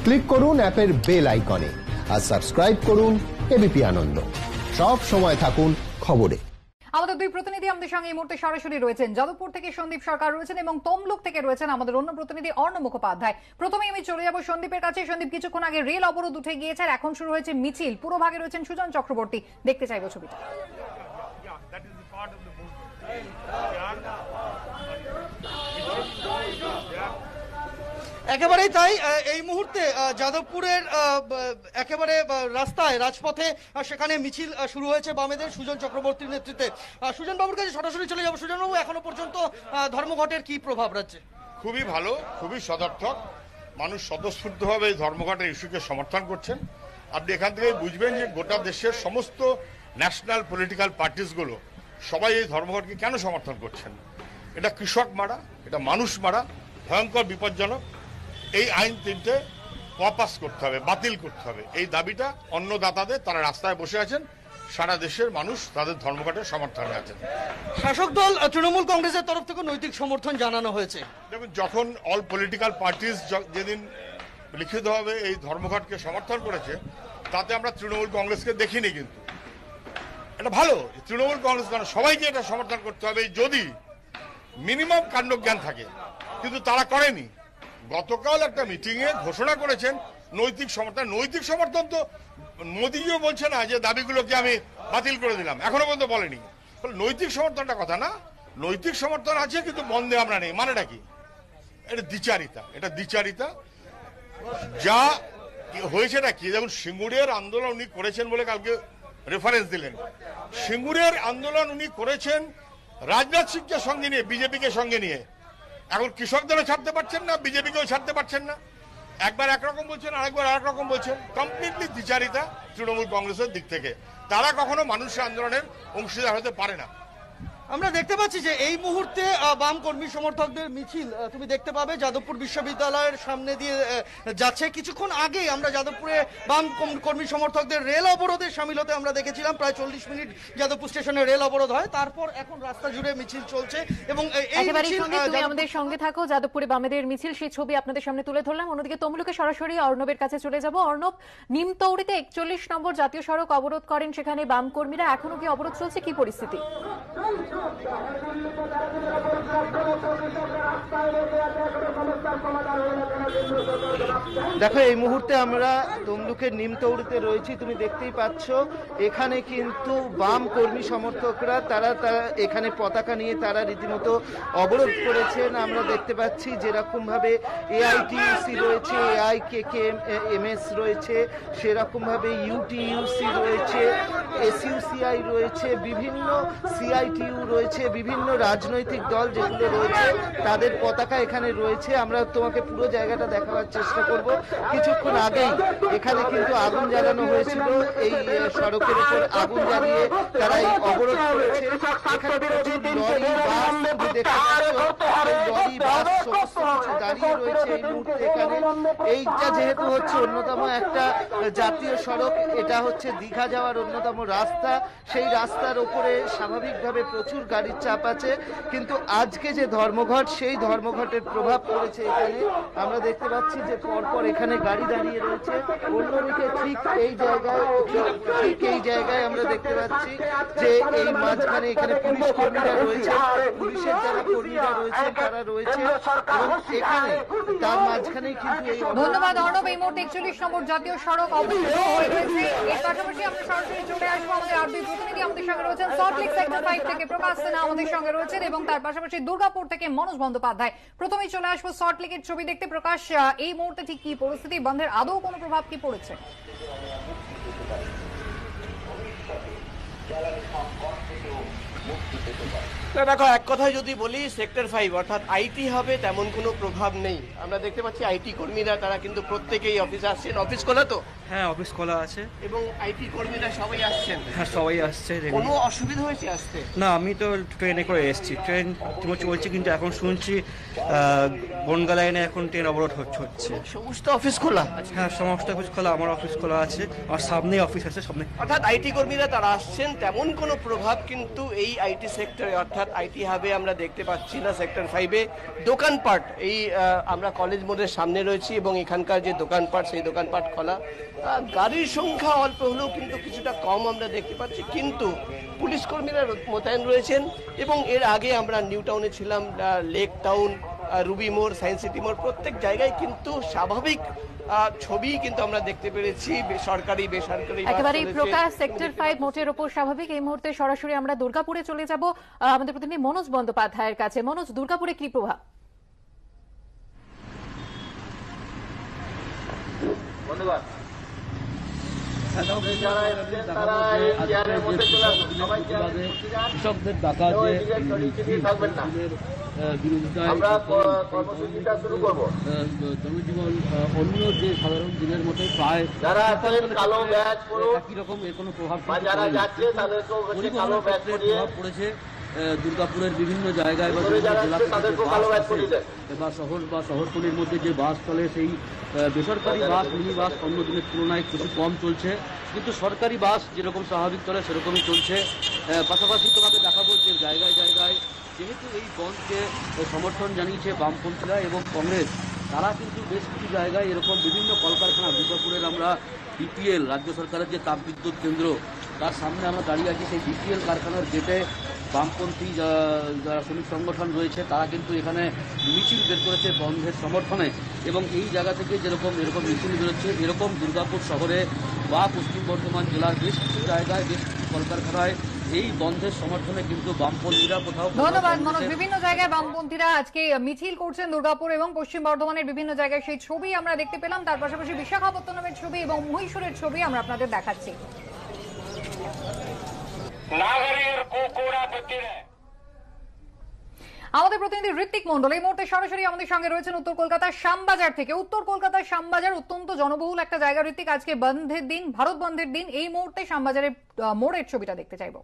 Click করুন অ্যাপের bell আইকনে আর সাবস্ক্রাইব করুন এবিপি আনন্দ। সব সময় থাকুন খবরে। আমাদের দুই প্রতিনিধি আমাদের সঙ্গে এই মুহূর্তে সরাসরি রয়েছেন। যাদবপুর থেকে সন্দীপ সরকার রয়েছেন এবং তমলুক থেকে রয়েছেন আমাদের অন্য প্রতিনিধি অর্ণব মুখোপাধ্যায়। প্রথমে আমি চলে যাব সন্দীপের কাছে। সন্দীপ, কিছুক্ষণ আগে রেল অবরোধ উঠে গিয়েছে আর এখন শুরু হয়েছে মিছিল। পুরো ভাগে রয়েছেন সুজন চক্রবর্তী। দেখতে চাইবো ছবিটা। একেবারেই তাই। এই মুহূর্তে যাদবপুরের একেবারে রাস্তায় রাজপথে সেখানে মিছিল শুরু হয়েছে বামেদের সুজন চক্রবর্তীর নেতৃত্বে। সুজন বাবুর কাছে সরাসরি চলে যাবো। সুজন বাবু, এখনো পর্যন্ত ধর্মঘটের কি প্রভাব রাজ্যে? খুবই ভালো, খুবই সদর্থক। মানুষ স্বতঃস্ফূর্তভাবে এই ধর্মঘটের ইস্যুকে সমর্থন করছেন। আপনি এখান থেকে বুঝবেন যে গোটা দেশের সমস্ত ন্যাশনাল পলিটিক্যাল পার্টিসগুলো সবাই এই ধর্মঘটকে কেন সমর্থন করছেন। এটা কৃষক মারা, এটা মানুষ মারা, ভয়ঙ্কর বিপজ্জনক। এই আইন তিনটে ওয়াপাস করতে হবে, বাতিল করতে হবে, এই দাবিটা অন্নদাতাদের, তারা রাস্তায় বসে আছেন। সারা দেশের মানুষ তাদের ধর্মঘটের সমর্থনে আছেন। শাসক দল তৃণমূল কংগ্রেসের তরফ থেকে নৈতিক সমর্থন জানানো হয়েছে। দেখুন, যখন অল পলিটিক্যাল পার্টিস যেদিন লিখিতভাবে এই ধর্মঘটকে সমর্থন করেছে, তাতে আমরা তৃণমূল কংগ্রেসকে দেখিনি। কিন্তু এটা ভালো, তৃণমূল কংগ্রেস কারণ সবাইকে এটা সমর্থন করতে হবে যদি মিনিমাম কাণ্ডজ্ঞান থাকে, কিন্তু তারা করেনি। গতকাল একটা মিটিংয়ে ঘোষণা করেছেন নৈতিক সমর্থন। নৈতিক সমর্থন তো মোদিজিও বলছে না যে দাবিগুলোকে আমি বাতিল করে দিলাম, এখনো পর্যন্ত বলেনি। নৈতিক সমর্থনটা কথা না, নৈতিক সমর্থন আছে কিন্তু বন্ধে আমরা নেই, মানেটা কি? এটা দ্বিচারিতা, এটা দ্বিচারিতা। যা হয়েছেটা কি, যেমন সিঙ্গুরের আন্দোলন উনি করেছেন বলে কালকে রেফারেন্স দিলেন। সিঙ্গুরের আন্দোলন উনি করেছেন রাজনাথ সিংকে সঙ্গে নিয়ে, বিজেপিকে সঙ্গে নিয়ে। এখন কৃষকদেরও ছাড়তে পারছেন না, বিজেপিকেও ছাড়তে পারছেন না। একবার একরকম বলছেন, আরেকবার আরেক রকম বলছেন। কমপ্লিটলি দ্বিচারিতা তৃণমূল কংগ্রেসের দিক থেকে। তারা কখনো মানুষের আন্দোলনের অংশীদার হতে পারে না। আমরা দেখতে পাচ্ছি যে এই মুহূর্তে বাম কর্মী সমর্থকদের মিছিল তুমি দেখতে পাবে যাদবপুর বিশ্ববিদ্যালয়ের সামনে দিয়ে যাচ্ছে। কিছুক্ষণ আগেই আমরা যাদবপুরে বাম কর্মী সমর্থকদের রেল অবরোধে সামিল হতে আমরা দেখেছিলাম। প্রায় 40 মিনিট যাদবপুর স্টেশনে রেল অবরোধ হয়, তারপর এখন রাস্তা জুড়ে মিছিল চলছে। এবং তুমি আমাদের সঙ্গে থাকো। যাদবপুরে বামেদের মিছিল, সেই ছবি আপনাদের সামনে তুলে ধরলাম। অন্যদিকে তমলুকে সরাসরি অর্ণবের কাছে চলে যাব। অর্ণব, নিমতৌড়িতে 41 নম্বর জাতীয় সড়ক অবরোধ করেন সেখানে বাম কর্মীরা। এখনো কি অবরোধ চলছে? কি পরিস্থিতি? দেখো, এই মুহূর্তে আমরা তমলুকের নিমতৌড়িতে রয়েছি। তুমি দেখতেই পাচ্ছ এখানে কিন্তু বাম কর্মী সমর্থকরা তারা এখানে পতাকা নিয়ে তারা রীতিমতো অবরোধ করেছেন। আমরা দেখতে পাচ্ছি যেরকম ভাবে এআইটিইউসি রয়েছে, এআইকেকেএমএস রয়েছে, সেরকম ভাবে ইউটিইউসি রয়েছে, এসইউসিআই রয়েছে, বিভিন্ন সিআইটিইউ রয়েছে, বিভিন্ন রাজনৈতিক দল যেগুলো রয়েছে তাদের পতাকা এখানে রয়েছে। আমরা তোমাকে পুরো জায়গাটা দেখাবার চেষ্টা করব। কিছুক্ষণ আগেই এখানে কিন্তু আগুন জ্বালানো হয়েছিল, এই সড়কের উপর আগুন জ্বালিয়ে তারা এই অবরোধ করেছে। এখানে প্রচুর লরি, বাস, তুমি দেখতে পাচ্ছ লরি, বাস সমস্ত কিছু দাঁড়িয়ে রয়েছে এই মুহূর্তে এখানে। এইটা যেহেতু হচ্ছে অন্যতম একটা জাতীয় সড়ক, এটা হচ্ছে দীঘা যাওয়ার অন্যতম রাস্তা, সেই রাস্তার উপরে স্বাভাবিকভাবে প্রচুর গাড়ির চাপ আছে। কিন্তু আজকে যে ধর্মঘট, সেই ধর্মঘটের প্রভাব পড়েছে এখানে। আমরা দেখতে পাচ্ছি যে পরপর এখানে গাড়ি দাঁড়িয়ে রয়েছে। অন্যদিকে ঠিক এই জায়গায় আমরা দেখতে পাচ্ছি যে এই মাঝখানে এখানে পুলিশ কর্মীরা রয়েছে, পুলিশের যারা কর্মীরা রয়েছে তারা রয়েছে এবং এখানে তার মাঝখানেই কিন্তু এই। ধন্যবাদ অর্ণব। এই মুহূর্তে 41 নম্বর জাতীয় সড়ক অবরোধ হয়ে রয়েছে। এর পাশাপাশি আমরা সরাসরি চলে আসবো, আমাদের আর দুই প্রতিনিধি আমাদের সঙ্গে রয়েছেন। সল্টলেক সেক্টর 5 থেকে প্রকাশ সিনহা আমাদের সঙ্গে রয়েছেন এবং তার পাশাপাশি দুর্গাপুর থেকে মনোজ বন্দ্যোপাধ্যায়। প্রথমেই চলে আসবো সল্টলেকের ছবি দেখতে। প্রকাশ, এই মুহূর্তে ঠিক কি পরিস্থিতি? বন্ধের আদৌ কোনো প্রভাব কি পড়েছে? দেখো, এক কথায় যদি বলি, সেক্টর 5 অর্থাৎ আইটি হবে তেমন কোনো প্রভাব নেই। আমরা দেখতে পাচ্ছি আইটি কর্মীরা তারা কিন্তু প্রত্যেকেই অফিসে আসছেন। অফিস খোলা তো? হ্যাঁ, অফিস খোলা আছে এবং আইটি কর্মীরা সবাই আসছেন? হ্যাঁ, সবাই আসছে। কোনো অসুবিধা হয়েছে আসতে? না, আমি তো ট্রেনে করে এসেছি, ট্রেন চলছে, কিন্তু এখন শুনছি বনগা লাইনে এখন ট্রেন অবরোধ হচ্ছে। সমস্ত অফিস খোলা? হ্যাঁ, সমস্ত অফিস খোলা, আমার অফিস খোলা আছে, আমার সামনেই অফিস আছে সামনে। অর্থাৎ আইটি কর্মীরা তারা আসছেন, তেমন কোনো প্রভাব কিন্তু এই আইটি সেক্টরে অর্থাৎ আইটি হাবে আমরা দেখতে পাচ্ছি না সেক্টর 5-এ দোকানপাট। এই আমরা কলেজ মোড়ের সামনে রয়েছি এবং এখানকার যে দোকানপাট সেই দোকানপাট খোলা, গাড়ির সংখ্যা অল্প হলেও কিন্তু কিছুটা কম আমরা দেখতে পাচ্ছি, কিন্তু পুলিশ কর্মীরা মোতায়েন রয়েছেন। এবং এর আগে আমরা নিউ টাউনে ছিলাম, লেক টাউন, রুবি মোড়, সায়েন্স সিটি মোড়, প্রত্যেক জায়গায় কিন্তু স্বাভাবিক ছবি কিন্তু আমরা দেখতে পেরেছি। সরকারি বেসরকারি একেবারে প্রকাশ সেক্টর 5 মোটের উপর স্বাভাবিক। এই মুহূর্তে সরাসরি আমরা দুর্গাপুরে চলে যাব আমাদের প্রতিনিধি মনোজ বন্দ্যোপাধ্যায়ের কাছে। মনোজ, দুর্গাপুরে কি প্রভাব? ধন্যবাদ। কৃষকদের ডাকা যে আমরা কর্মসূচিটা শুরু করব। জনজীবন অন্য যে সাধারণ দিনের মতো প্রায় যারা আছেন কালো ব্যাজ পরুন, একই রকম এর কোনো প্রভাব যারা যাচ্ছে তাদেরকেও কালো ব্যাজ পরিয়ে প্রভাব পড়েছে। দুর্গাপুরের বিভিন্ন জায়গায় বা শহর বা শহরতলির মধ্যে যে বাস চলে সেই বেসরকারি বাস, মিনি বাস অন্য দিনের তুলনায় কিছু কম চলছে, কিন্তু সরকারি বাস যেরকম স্বাভাবিক চলে সেরকমই চলছে। পাশাপাশি তোমাকে দেখাবো যে জায়গায় জায়গায় যেহেতু এই বন্ধকে সমর্থন জানিয়েছে বামপন্থীরা এবং কংগ্রেস, তারা কিন্তু বেশ কিছু জায়গায় এরকম বিভিন্ন কলকারখানা, দুর্গাপুরের আমরা বিপিএল রাজ্য সরকারের যে তাপবিদ্যুৎ কেন্দ্র তার সামনে আমরা দাঁড়িয়ে আছি। সেই বিপিএল কারখানার গেটে বামপন্থী যারা শ্রমিক সংগঠন রয়েছে তারা কিন্তু এখানে মিছিল বের করেছে বন্ধের সমর্থনে। এবং এই জায়গা থেকে এরকম মিছিল বেরোচ্ছে, এরকম দুর্গাপুর শহরে বা পশ্চিম বর্ধমান জেলার বেশ কিছু জায়গায়, বেশ কিছু কলকারখানায় এই বন্ধের সমর্থনে কিন্তু বামপন্থীরা কোথাও। ধন্যবাদ মনোজ। বিভিন্ন জায়গায় বামপন্থীরা আজকে মিছিল করছেন দুর্গাপুর এবং পশ্চিম বর্ধমানের বিভিন্ন জায়গায়, সেই ছবি আমরা দেখতে পেলাম। তার পাশাপাশি বিশাখাপত্তনমের ছবি এবং মহীশূরের ছবি আমরা আপনাদের দেখাচ্ছি। আমাদের প্রতিনিধি ঋত্বিক মন্ডল এই মুহূর্তে সরাসরি আমাদের সঙ্গে রয়েছেন উত্তর কলকাতার শ্যামবাজার থেকে। উত্তর কলকাতার শ্যামবাজার অত্যন্ত জনবহুল একটা জায়গা। ঋত্বিক, আজকে বন্ধের দিন, ভারত বন্ধের দিন, এই মুহূর্তে শ্যামবাজারের মোড়ের ছবিটা দেখতে চাইবো।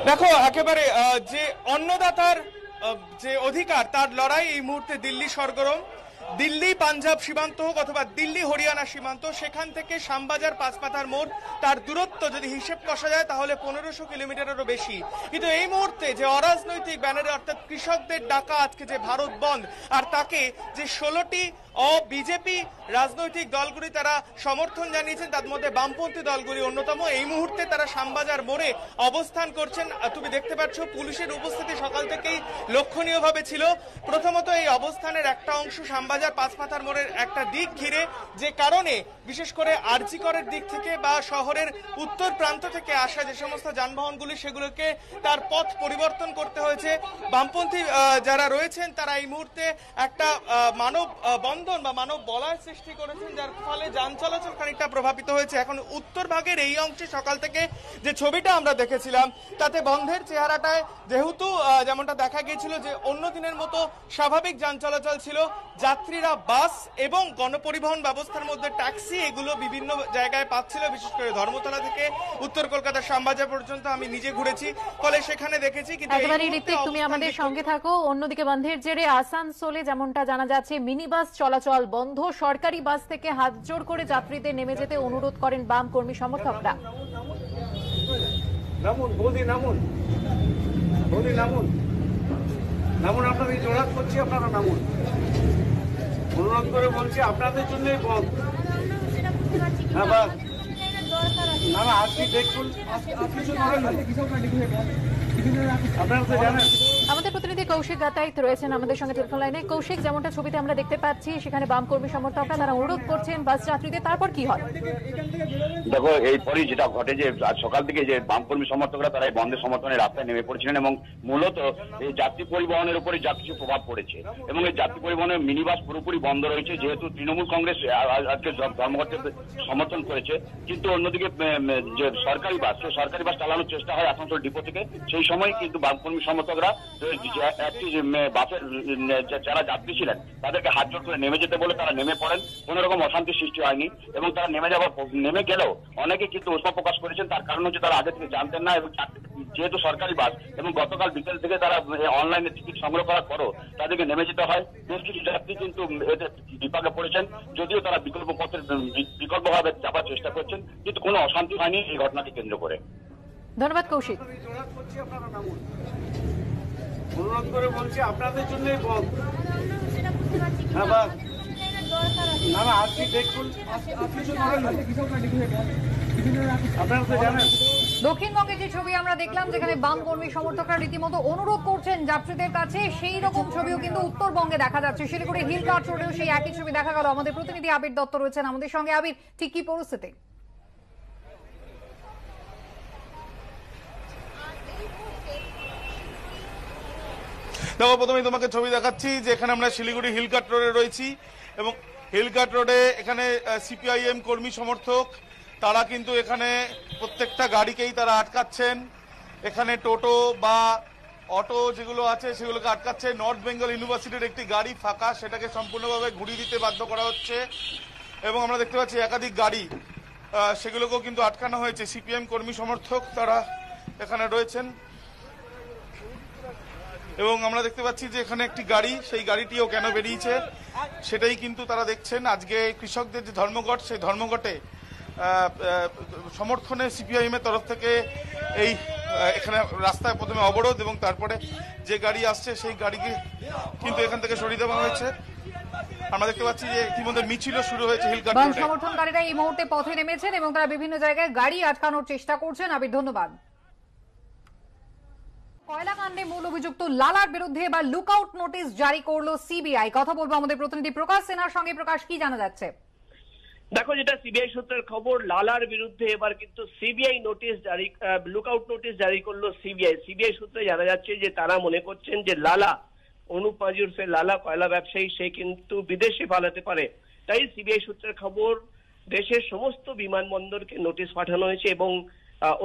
দেখো, একেবারে যে অন্নদাতার যে অধিকার তার লড়াই এই মুহূর্তে দিল্লি সরগরম। দিল্লি পাঞ্জাব সীমান্ত হোক অথবা দিল্লি হরিয়ানা সীমান্ত, সেখান থেকে শ্যামবাজার পাঁচমাথার মোড়, তার দূরত্ব যদি হিসেব কষা যায় তাহলে 1500 কিলোমিটারেরও বেশি। কিন্তু এই মুহূর্তে যে অরাজনৈতিক ব্যানারে অর্থাৎ কৃষকদের ডাকা আজকে যে ভারত বন্ধ, আর তাকে যে 16টি বিজেপি রাজনৈতিক দলগুলি তারা সমর্থন জানিয়েছেন, তার মধ্যে বামপন্থী দলগুলি অন্যতম। এই মুহূর্তে তারা শ্যামবাজার মোড়ে অবস্থান করছেন। তুমি দেখতে পাচ্ছ পুলিশের উপস্থিতি সকাল থেকেই লক্ষণীয়ভাবে ছিল। প্রথমত এই অবস্থানের একটা অংশ শ্যামবাজার পাঁচমাথার মোড়ের একটা দিক ঘিরে, যে কারণে বিশেষ করে আরজিকরের দিক থেকে বা শহরের উত্তর প্রান্ত থেকে আসা যে সমস্ত যানবাহনগুলি সেগুলোকে তার পথ পরিবর্তন করতে হয়েছে। বামপন্থী যারা রয়েছেন তারা এই মুহূর্তে একটা মানব বন্ধন বা মানব বলয় সৃষ্টি করেছেন, যার ফলে যান চলাচল খানিকটা প্রভাবিত হয়েছে। এখন উত্তর ভাগের এই অংশে সকাল থেকে যে ছবিটা আমরা দেখেছিলাম তাতে বন্ধের চেহারাটায় যেহেতু যেমনটা দেখা গিয়েছিল যে অন্য দিনের মতো স্বাভাবিক যান চলাচল ছিল, যাত্রীরা বাস এবং গণপরিবহন ব্যবস্থার মধ্যে ট্যাক্সি এগুলো বিভিন্ন জায়গায় পাচ্ছিল, বিশেষ করে ধর্মতলা থেকে উত্তর কলকাতার শ্যামবাজার পর্যন্ত আমি নিজে ঘুরেছি, ফলে সেখানে দেখেছি। কিন্তু একেবারে ঋত্বিক, তুমি আমাদের সঙ্গে থাকো। অন্যদিকে বন্ধের জেরে আসানসোলে যেমনটা জানা যাচ্ছে মিনি বাস চলাচল বন্ধ। সরকারি বাস থেকে হাত জোড় করে যাত্রীদের নেমে যেতে অনুরোধ করেন বাম কর্মী সমর্থকরা। নামুন বৌদি, নামুন বৌদি, নামুন নামুন, আপনাদের জোড়াত করছি, আপনারা নামুন, অনুরোধ করে বলছি, আপনাদের জন্যই বন্ধ। হ্যাঁ বাস, না না আজকে দেখুন আপনারা তো জানেন। আমাদের প্রতিনিধি কৌশিক গাতাইত রয়েছেন আমাদের সঙ্গে টেলিফোন লাইনে। কৌশিক, যেমনটা ছবিতে আমরা দেখতে পাচ্ছি সেখানে বাম কর্মী সমর্থকরা তারা অনুরোধ করছেন বাস যাত্রীদের, তারপর কি হয়? দেখো, এরপরই যেটা ঘটে যে আজ সকাল থেকে যে বামকর্মী সমর্থকরা তারা এই বন্ধের সমর্থনে রাস্তায় নেমে পড়েছিলেন এবং মূলত এই যাত্রী পরিবহনের উপরে যা কিছু প্রভাব পড়েছে এবং এই যাত্রী পরিবহনের মিনি বাস পুরোপুরি বন্ধ রয়েছে, যেহেতু তৃণমূল কংগ্রেস আজকে ধর্মঘটকে সমর্থন করেছে। কিন্তু অন্যদিকে যে সরকারি বাস চালানোর চেষ্টা হয় আসানসোল ডিপো থেকে, সেই সময় কিন্তু বামকর্মী সমর্থকরা একটি বাসের যারা যাত্রী ছিলেন তাদেরকে হাত জোড় করে নেমে যেতে বলে তারা নেমে পড়েন, কোন রকম অশান্তি সৃষ্টি হয়নি এবং তারা নেমে গেলেও অনেকে কিন্তু উষ্মা প্রকাশ করেছেন। তার কারণ হচ্ছে তারা আগে থেকে জানতেন না এবং যেহেতু সরকারি বাস এবং গতকাল বিকেল থেকে তারা অনলাইনে টিকিট সংগ্রহ করার পরও তাদেরকে নেমে যেতে হয়। বেশ কিছু যাত্রী কিন্তু এতে বিপাকে পড়েছেন, যদিও তারা বিকল্পভাবে যাবার চেষ্টা করছেন, কিন্তু কোনো অশান্তি হয়নি এই ঘটনাকে কেন্দ্র করে। ধন্যবাদ কৌশিক। অনুরোধ করে বলছি আপনাদের জন্যই বন্ধ। না না আপনি দেখুন, আপনারা তো জানেন। দক্ষিণবঙ্গে যে ছবি আমরা দেখলাম যেখানে বাম কর্মী সমর্থকরা রীতিমতো অনুরোধ করছেন যাত্রীদের কাছে, সেই রকম ছবিও কিন্তু উত্তরবঙ্গে দেখা যাচ্ছে। শিলিগুড়ি হিল কার্ট রোডেও সেই একই ছবি দেখা গেল। আমাদের প্রতিনিধি আবির দত্ত রয়েছেন আমাদের সঙ্গে। আবির, ঠিক কি পরিস্থিতি? দেখো, প্রথমেই তোমাকে ছবি দেখাচ্ছি যে এখানে আমরা শিলিগুড়ি হিলকাট রোডে রয়েছি এবং হিলকাট রোডে এখানে সিপিআইএম কর্মী সমর্থক তারা কিন্তু এখানে প্রত্যেকটা গাড়িকেই তারা আটকাচ্ছেন। এখানে টোটো বা অটো যেগুলো আছে সেগুলোকে আটকাচ্ছে। নর্থ বেঙ্গল ইউনিভার্সিটির একটি গাড়ি ফাঁকা, সেটাকে সম্পূর্ণভাবে ঘুরিয়ে দিতে বাধ্য করা হচ্ছে এবং আমরা দেখতে পাচ্ছি একাধিক গাড়ি সেগুলোকেও কিন্তু আটকানো হয়েছে। সিপিএম কর্মী সমর্থক তারা এখানে রয়েছেন এবং আমরা দেখতে পাচ্ছি যে এখানে একটি গাড়ি, সেই গাড়িটিও কেন বেরিয়েছে সেটাই কিন্তু তারা দেখছেন। আজকে কৃষকদের যে ধর্মঘট, সেই ধর্মঘটে সমর্থনে সিপিআইএম এর তরফ থেকে এই এখানে রাস্তায় প্রথমে অবরোধ এবং তারপরে যে গাড়ি আসছে সেই গাড়িকে কিন্তু এখান থেকে সরিয়ে দেওয়া হয়েছে। আমরা দেখতে পাচ্ছি যে ইতিমধ্যে মিছিলও শুরু হয়েছে হিলকাট রোডে। সমর্থনকারীরা এই মুহূর্তে পথে নেমেছেন এবং তারা বিভিন্ন জায়গায় গাড়ি আটকানোর চেষ্টা করছেন। আবির, ধন্যবাদ। কয়লাকাণ্ডে মূল অভিযুক্ত লালার বিরুদ্ধে এবার লুকআউট নোটিশ জারি করলো সিবিআই। কথা বলবো আমাদের প্রতিনিধি প্রকাশ সেনার সঙ্গে। প্রকাশ, কি জানা যাচ্ছে? দেখো, যেটা সিবিআই সূত্রের খবর, লালার বিরুদ্ধে এবার কিন্তু সিবিআই নোটিশ জারি, লুকআউট নোটিশ জারি করলো সিবিআই। সিবিআই সূত্রে জানা যাচ্ছে যে তারা মনে করছেন যে লালা, অনুপ মাঝি উর্ফে লালা কয়লা ব্যবসায়ী, সে কিন্তু বিদেশে পালাতে পারে। তাই সিবিআই সূত্রের খবর, দেশের সমস্ত বিমানবন্দরকে নোটিশ পাঠানো হয়েছে এবং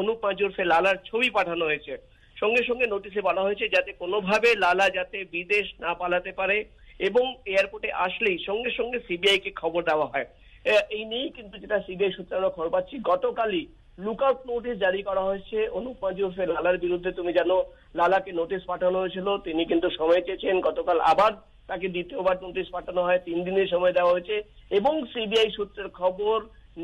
অনুপ মাঝি উর্ফে লালার ছবি পাঠানো হয়েছে। সঙ্গে সঙ্গে নোটিশে বলা হয়েছে যাতে কোনোভাবে লালা যাতে বিদেশ না পালাতে পারে এবং এয়ারপোর্টে আসলেই সঙ্গে সঙ্গে সিবিআই কে খবর দেওয়া হয়। এই নিয়েই কিন্তু যেটা সিবিআই সূত্রে আমরা খবর পাচ্ছি, গতকালই লুকআউট নোটিশ জারি করা হয়েছে অনুপ মাঝি উর্ফে লালার বিরুদ্ধে। তুমি জানো, লালাকে নোটিশ পাঠানো হয়েছিল, তিনি কিন্তু সময় চেয়েছেন। গতকাল আবার তাকে দ্বিতীয়বার নোটিশ পাঠানো হয়, 3 দিনের সময় দেওয়া হয়েছে এবং সিবিআই সূত্রের খবর,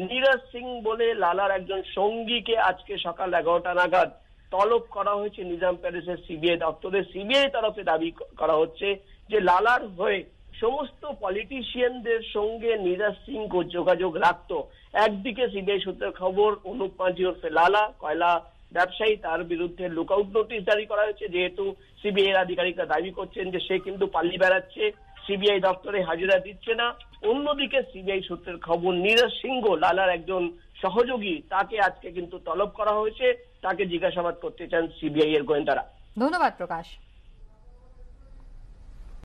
নীরজ সিং বলে লালার একজন সঙ্গীকে আজকে সকাল 11টা নাগাদ তলব করা হয়েছে নিজাম প্যালেসের সিবিআই দপ্তরে। সিবিআই তরফে দাবি করা হচ্ছে যে লালার হয়ে সমস্ত পলিটিশিয়ানদের সঙ্গে নীরজ সিং যোগাযোগ রাখতো। একদিকে সিবিআই সূত্রের খবর, অনুপ মাঝি ওরফে লালা কয়লা ব্যবসায়ী, তার বিরুদ্ধে লুকআউট নোটিশ জারি করা হয়েছে, যেহেতু সিবিআই এর আধিকারিকরা দাবি করছেন যে সে কিন্তু পালিয়ে বেড়াচ্ছে, সিবিআই দপ্তরে হাজিরা দিচ্ছে না। অন্যদিকে সিবিআই সূত্রের খবর, নীরজ সিংহ লালার একজন সহযোগী, তাকে আজকে কিন্তু তলব করা হয়েছে, তাকে জিজ্ঞাসাবাদ করতে চান সিবিআই এর গোয়েন্দারা। ধন্যবাদ প্রকাশ।